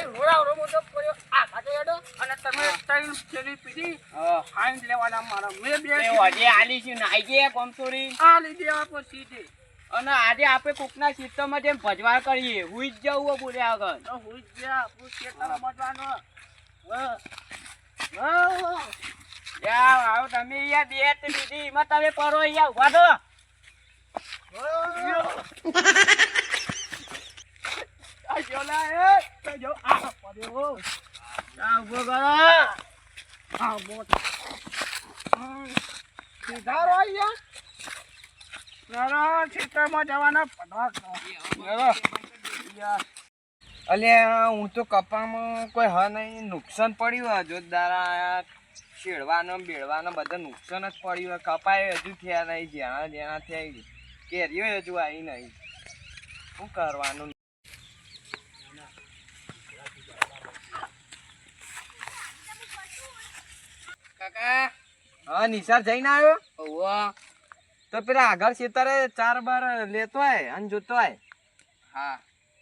રોડાવડો મોટો પડ્યો આ કાટે હેડો અને તમે ત્રણ ફેરી પીધી ફાઈન લેવાના મારા મે બે હજી આલી છું નાઈ ગયા કોમસોરી આલી દેવા પછી સીધી અને આજે આપણે કોકના ક્ષેત્રમાં જેમ ભજવાર કરીએ હુઈ જ જવું બોલ્યા આગળ તો હુઈ ગયા હું ખેતર મતવાનો આવો તમે યાર બેટ દીધી એમાં તમે પરો યાર ઉભા થો આ જોલા એ તો જો આ પડ્યો આ ઉભો કરો આ મોટ સીધા રહો યાર નારા ખેતરમાં જવાના પડાક અલ્યા હું તો કપામાં કોઈ હ નહીં નુકસાન પડ્યું જોરદાર શેડવાનો બેડવાનો બધા નુકસાન જ પડ્યું કપાય હજુ થયા નહીં જેના થયા કેરીઓ હજુ આવી નહીં શું કરવાનું કાકા હા નિસાર જઈને આવ્યો ઓવા તો પેલા આગળ ખેતરે 4 બાર લેતો હોય અને જોતો હોય હા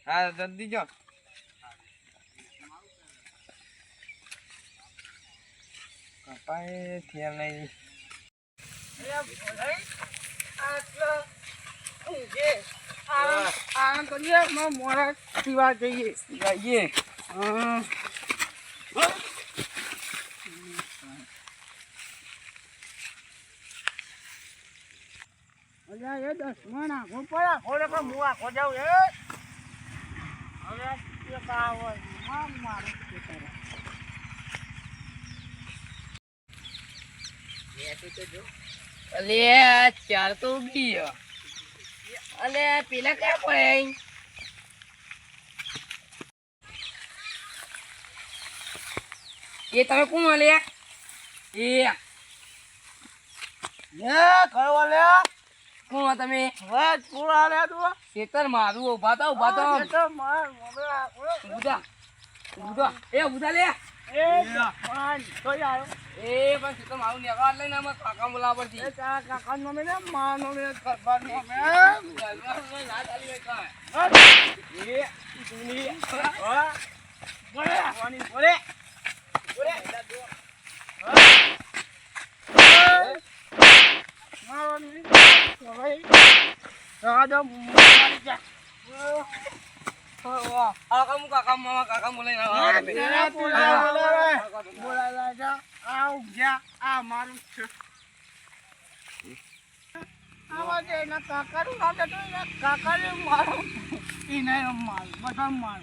હા જલ્દી જો કપાય થયા નહીં આ કરીએ મોડા પીવા જઈએ જઈએ અલ્યા એ 10 મણા ગોપડા ખોલે કે હું આખો જાઉં એ હવે એક આવે મારું ખેતર અલે ચાર તો ઉગી ગયો અલે પેલા ક્યાં પડે એ તમે કોણ અલે એ કયો લ્યા કોણ તમે વાત પૂરા લે તું ખેતર મારું ઉભા તો માર મોબળા ઉધા ઉધા એ ઉધા લે એ પાન કોઈ આવ્યો એ પણ ખેતર મારું નેવા લઈને અમે કાકા બોલાવા પડતી એ કાકા નો મે માર નો મે કરબાર નો મે ના ચાલી હોય કાય એ દુની બોલે વાની બોલે બોલે મારવાની ભાઈ રાજો મારી જા કાકા બોલાઈ બોલાય જા આવ જા આ મારું છે આવા જે ના કાકાનું નામ તો કાકાને મારો ઈ નહીં માર બધા માર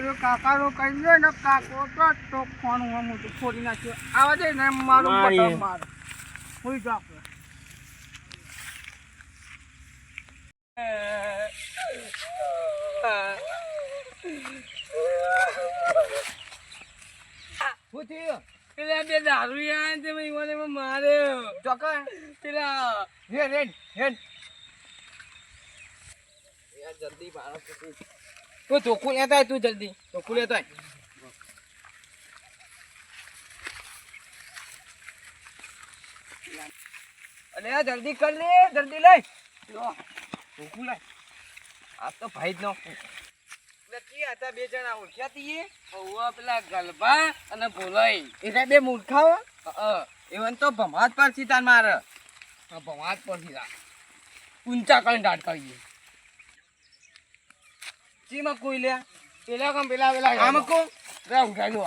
એ કાકાનો કહી દે ને કાકો તો ફોન હું તો ફોડી નાખ્યો આવા જે ને મારું બધા માર હોઈ જા પેલા બે દારૂ યાર તે મને મારે ચોકા પેલા હેડ યાર જલ્દી મારો તું ચોખ્ખું લેતા તું જલ્દી ચોખ્ખું લેતા અલે જલ્દી કર લે જલ્દી લઈ ચોખ્ખું લઈ આ તો ભાઈ જ નો કી હતા બે જણા ઓળખ્યા તી ઓવા પેલા ગલબા અને ભોલાઈ એટલે બે મૂર્ખાઓ એવન તો ભમાત પર સીતાન મારે ભવાત પરથી રા ઊંચા કરીને દાટ કરીએ ચીમાં કોઈ લે પેલા કામ પેલા આમ કો રે ઉઠાઈ લો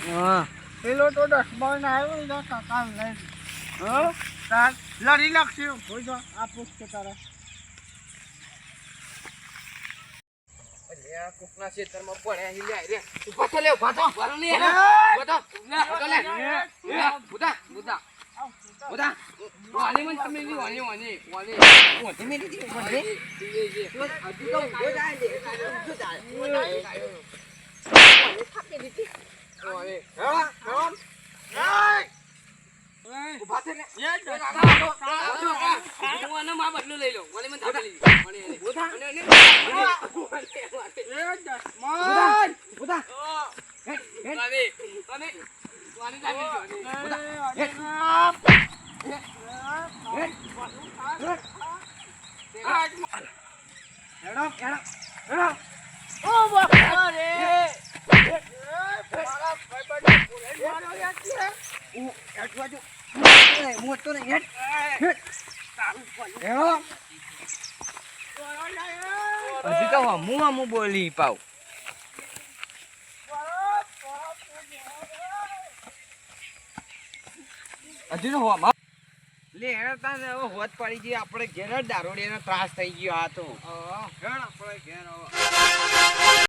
હા પેલો તો 10 મણ આવ્યો ને કાકા લઈ તાર લડી નાખશે હોઈ જા આ પૂછતે તારા અલ્યા કોકના ખેતરમાં પડ્યા હી લે રે ઉભા તો લે ઉભા તો વારો લે ઉધા વાલી મન તમે લી વાલી ઓધી મે લીધી ઓધી હજુ તો ઉભો જાય દે ઉભો જાય ઓધી થાકે દીધી ઓલે હા ઉભા થે ને હું આનો માં બદલો લઈ લો વાલી મન થાકે લીધી ઉધા ઉધા વાલી વાલી ઓ બાપા રે મારા ભાઈબંધને મારો યાદ છે મોટો ને હેડ હજી તો હમું બોલી પાઉ હજી તો હોમાં લે હેડતા ને હવે હોત પડી ગઈ આપણે ઘેર જ દારૂડિયાનો ત્રાસ થઈ ગયો આ તો હેડ આપણે ઘેર